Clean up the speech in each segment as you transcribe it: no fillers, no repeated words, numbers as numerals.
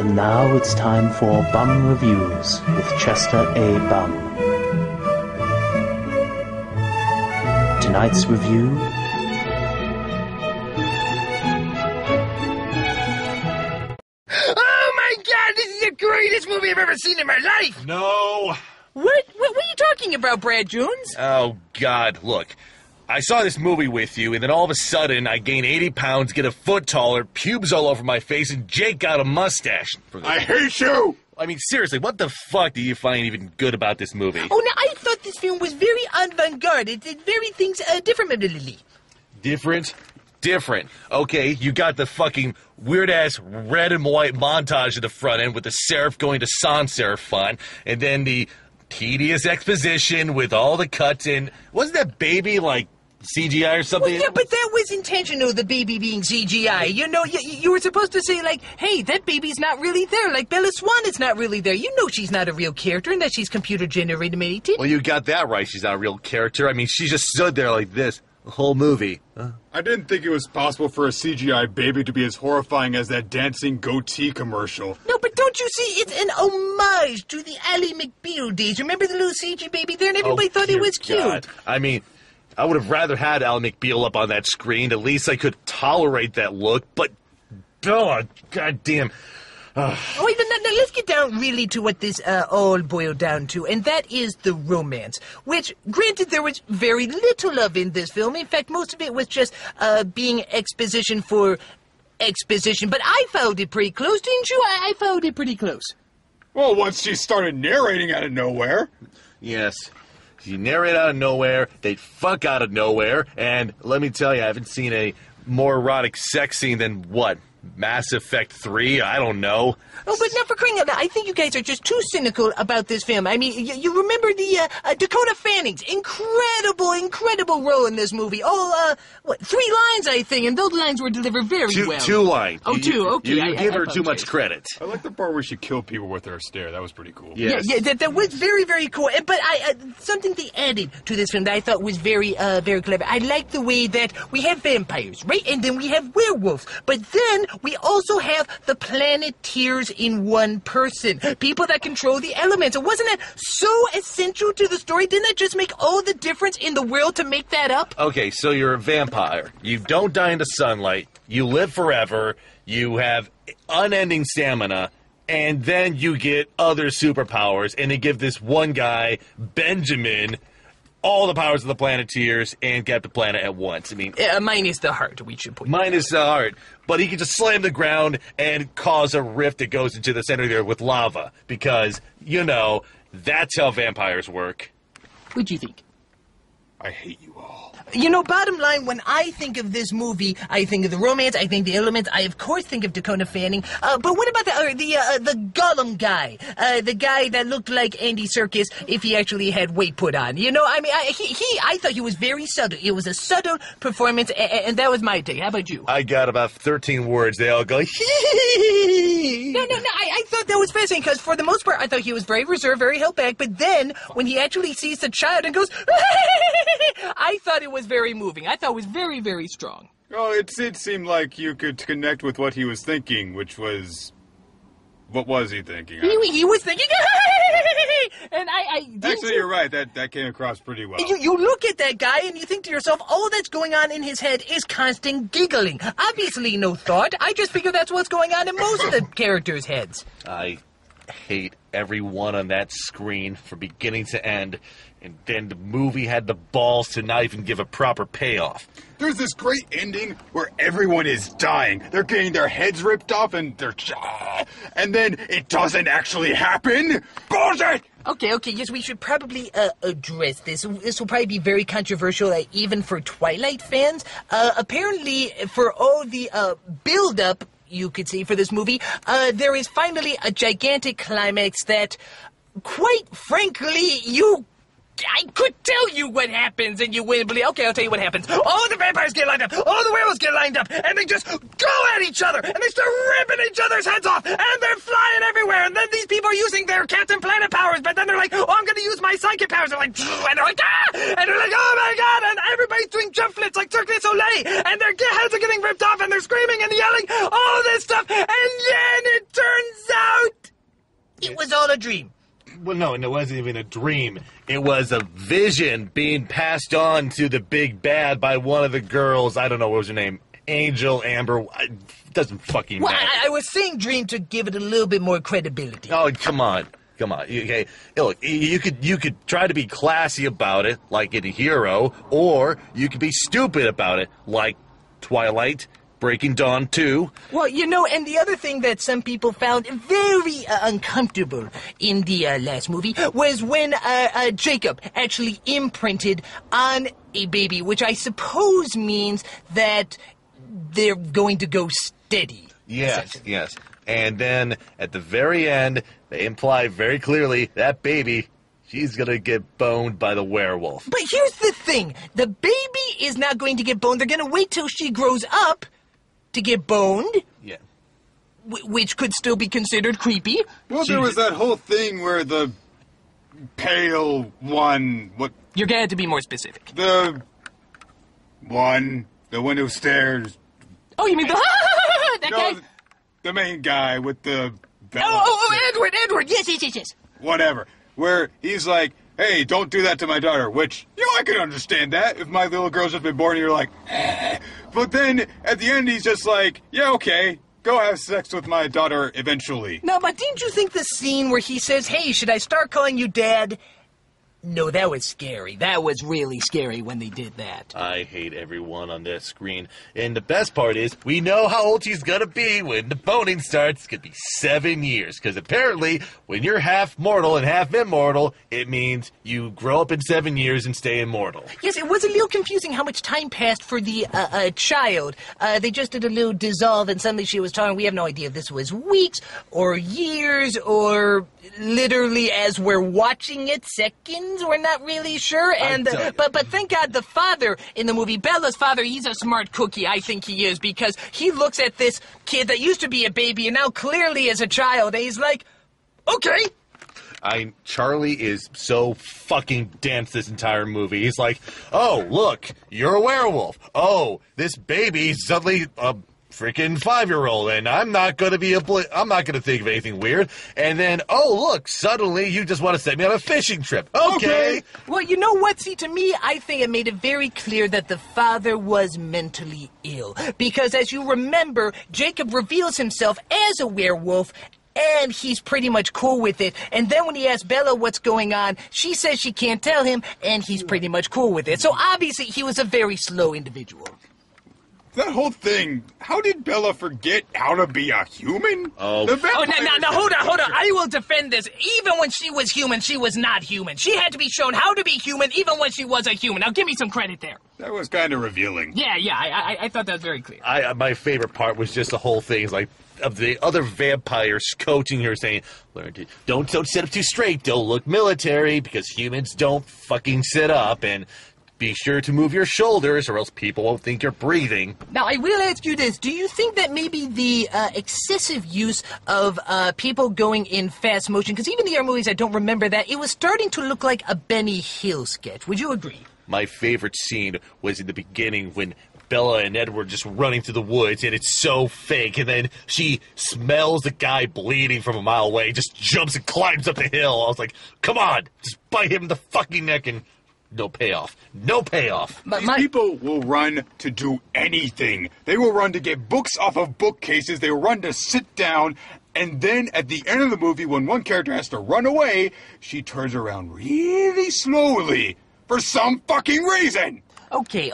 And now it's time for Bum Reviews with Chester A. Bum. Tonight's review... Oh my god, this is the greatest movie I've ever seen in my life! No. What are you talking about, Brad Jones? Oh, God, look. I saw this movie with you, and then all of a sudden, I gain 80 pounds, get a foot taller, pubes all over my face, and Jake got a mustache. I hate you! I mean, seriously, what the fuck do you find even good about this movie? Oh, now, I thought this film was very avant-garde. It did very things differently. Different. Okay, you got the fucking weird-ass red and white montage at the front end with the serif going to sans serif font, and then the tedious exposition with all the cuts in. Wasn't that baby, like, CGI or something? Well, yeah, but that was intentional, the baby being CGI. You know, you were supposed to say, like, hey, that baby's not really there. Like, Bella Swan is not really there. You know she's not a real character and that she's computer-generated. Well, you got that right. She's not a real character. I mean, she just stood there like this the whole movie. I didn't think it was possible for a CGI baby to be as horrifying as that dancing goatee commercial. No, but don't you see, it's an homage to the Ally McBeal days. Remember the little CG baby there? And everybody thought it was cute. God. I mean, I would have rather had Ally McBeal up on that screen. At least I could tolerate that look, but... oh, goddamn... Oh, wait, now let's get down really to what this all boiled down to, and that is the romance, which, granted, there was very little of in this film. In fact, most of it was just being exposition for exposition, but I found it pretty close, didn't you? I found it pretty close. Well, once she started narrating out of nowhere. Yes. You narrate out of nowhere, they fuck out of nowhere, and let me tell you, I haven't seen a more erotic sex scene than what? Mass Effect 3? I don't know. Oh, but not for crying out loud. I think you guys are just too cynical about this film. I mean, you remember the Dakota Fanning's incredible role in this movie. Oh, 3 lines, I think, and those lines were delivered very well. 2 lines. Oh, 2, okay. You give her too much credit. I like the part where she killed people with her stare. That was pretty cool. Yes. Yeah, that was very, very cool. But something they added to this film that I thought was very clever. I like the way that we have vampires, right? And then we have werewolves. But then we also have the Planeteers in one person. People that control the elements. And wasn't that so essential to the story? Didn't that just make all the difference in the world to make that up? Okay, so you're a vampire. You don't die into sunlight. You live forever. You have unending stamina. And then you get other superpowers. And they give this one guy, Benjamin, all the powers of the Planeteers and get the planet at once. I mean... minus the heart, we should point out. Minus the heart. But he can just slam the ground and cause a rift that goes into the center there with lava. Because, you know, that's how vampires work. What'd you think? I hate you all. You know, bottom line, when I think of this movie, I think of the romance, I think the elements, I of course think of Dakota Fanning. But what about the Gollum guy? The guy that looked like Andy Serkis if he actually had weight put on. You know, I mean, I thought he was very subtle. It was a subtle performance, and that was my take. How about you? I got about 13 words. They all go, No, I thought that was fascinating, because for the most part, I thought he was very reserved, very held back, but then, when he actually sees the child and goes, I thought it was very moving. I thought it was very, very strong. Oh, it seemed like you could connect with what he was thinking, which was... What was he thinking? He was thinking, and I actually, you're right. That came across pretty well. You look at that guy and you think to yourself, all that's going on in his head is constant giggling. Obviously no thought. I just figure that's what's going on in most of the characters' heads. I hate everyone on that screen from beginning to end. And then the movie had the balls to not even give a proper payoff. There's this great ending where everyone is dying. They're getting their heads ripped off and and then it doesn't actually happen. Bullshit! Okay, yes, we should probably address this. This will probably be very controversial, even for Twilight fans. Apparently, for all the build-up, you could say, for this movie, there is finally a gigantic climax that, quite frankly, I could tell you what happens and you wouldn't believe. Okay, I'll tell you what happens. All the vampires get lined up. All the werewolves get lined up. And they just go at each other. And they start ripping each other's heads off. And they're flying everywhere. And then these people are using their Captain Planet powers. But then they're like, oh, I'm going to use my psychic powers. They're like, and they're like, ah! And they're like, oh my God. And everybody's doing jump flips like Cirque du Soleil. And their heads are getting ripped off. And they're screaming and yelling all this stuff. And then it turns all a dream. Well, no, and it wasn't even a dream. It was a vision being passed on to the big bad by one of the girls. I don't know what was her name. Angel, Amber, doesn't fucking Well, matter. I was saying dream to give it a little bit more credibility. Oh, come on. Okay, look, you could try to be classy about it, like in a hero, or you could be stupid about it, like Twilight, Breaking Dawn 2. Well, and the other thing that some people found very uncomfortable in the last movie was when Jacob actually imprinted on a baby, which I suppose means that they're going to go steady. Yes. And then at the very end, they imply very clearly that baby, she's gonna get boned by the werewolf. But here's the thing. The baby is not going to get boned. They're going to wait till she grows up to get boned, Yeah. which could still be considered creepy. Well, there was that whole thing where the pale one, You're going to have to be more specific. the one who stares. Oh, you mean the... that guy? No, the main guy with the belt. Edward. Yes. Whatever. Where he's like, hey, don't do that to my daughter, which, I can understand that if my little girl's just been born and you're like, eh. But then at the end he's just like, yeah, okay, go have sex with my daughter eventually. No, but didn't you think the scene where he says, hey, should I start calling you Dad? No, that was scary. That was really scary when they did that. I hate everyone on that screen. And the best part is, we know how old she's gonna be when the boning starts. It's gonna be 7 years. Because apparently, when you're half mortal and half immortal, it means you grow up in 7 years and stay immortal. Yes, it was a little confusing how much time passed for the child. They just did a little dissolve and suddenly she was talking. We have no idea if this was weeks or years or literally as we're watching it, seconds. We're not really sure. And but thank God the father in the movie, Bella's father, he's a smart cookie. I think he is, because he looks at this kid that used to be a baby and now clearly is a child, and he's like, okay. Charlie is so fucking dense this entire movie. He's like, oh, look, you're a werewolf. Oh, this baby's suddenly a freaking 5-year-old, and I'm not gonna think of anything weird. And then, oh, look, suddenly you just want to send me on a fishing trip. Okay. Well, you know what? See, to me, I think it made it very clear that the father was mentally ill. Because as you remember, Jacob reveals himself as a werewolf, and he's pretty much cool with it. And then when he asks Bella what's going on, she says she can't tell him, and he's pretty much cool with it. So obviously, he was a very slow individual. That whole thing, how did Bella forget how to be a human? Oh. No, hold on. I will defend this. Even when she was human, she was not human. She had to be shown how to be human even when she was a human. Now, give me some credit there. That was kind of revealing. Yeah, I thought that was very clear. My favorite part was just the whole thing. It's like, of the other vampires coaching her, saying, don't sit up too straight, don't look military, because humans don't fucking sit up, and be sure to move your shoulders or else people won't think you're breathing. Now, I will ask you this. Do you think that maybe the excessive use of people going in fast motion, because even the other movies, I don't remember that, it was starting to look like a Benny Hill sketch. Would you agree? My favorite scene was in the beginning when Bella and Edward just running through the woods, and it's so fake, and then she smells the guy bleeding from a mile away, just jumps and climbs up the hill. I was like, come on, just bite him in the fucking neck, and no payoff. No payoff. These people will run to do anything. They will run to get books off of bookcases. They will run to sit down. And then at the end of the movie, when one character has to run away, she turns around really slowly for some fucking reason. Okay.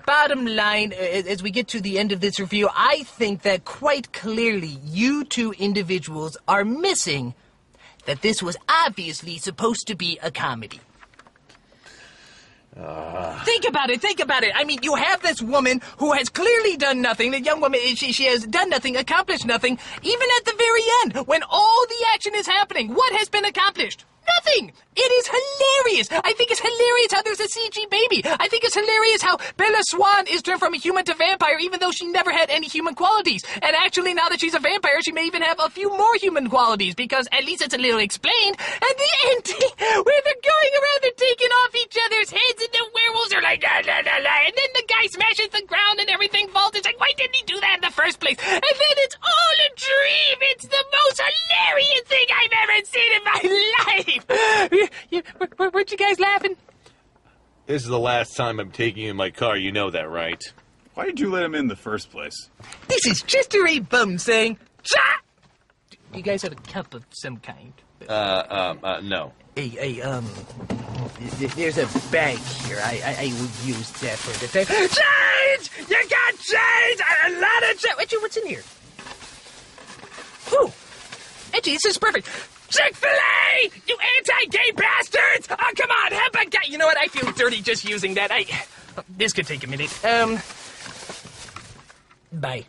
Bottom line, as we get to the end of this review, I think that quite clearly you two individuals are missing that this was obviously supposed to be a comedy. Think about it. I mean, you have this woman who has clearly done nothing. The young woman, she has done nothing, accomplished nothing. Even at the very end, when all the action is happening, what has been accomplished? Nothing! It is hilarious! I think it's hilarious how there's a CG baby. I think it's hilarious how Bella Swan is turned from a human to vampire even though she never had any human qualities. And actually, now that she's a vampire, she may even have a few more human qualities because at least it's a little explained. And the ending, where they're going around and taking off each other's heads and the werewolves are like, la, la, la, la. And then the guy smashes the ground and everything falls. It's like, why didn't he do that in the first place? And then it's all a dream! It's the most hilarious thing I've ever seen in my life! Weren't you guys laughing? This is the last time I'm taking you in my car. You know that, right? Why did you let him in the first place? This is Chester A. Bum saying, cha! You guys have a cup of some kind. No. Hey, there's a bag here. I will use that for the time. Change! You got change! A lot of change! What's in here? Ooh! Edgy, this is perfect. Chick-fil-A! You anti-gay bastards! Oh, come on, have a guy. You know what? I feel dirty just using that. This could take a minute. Bye.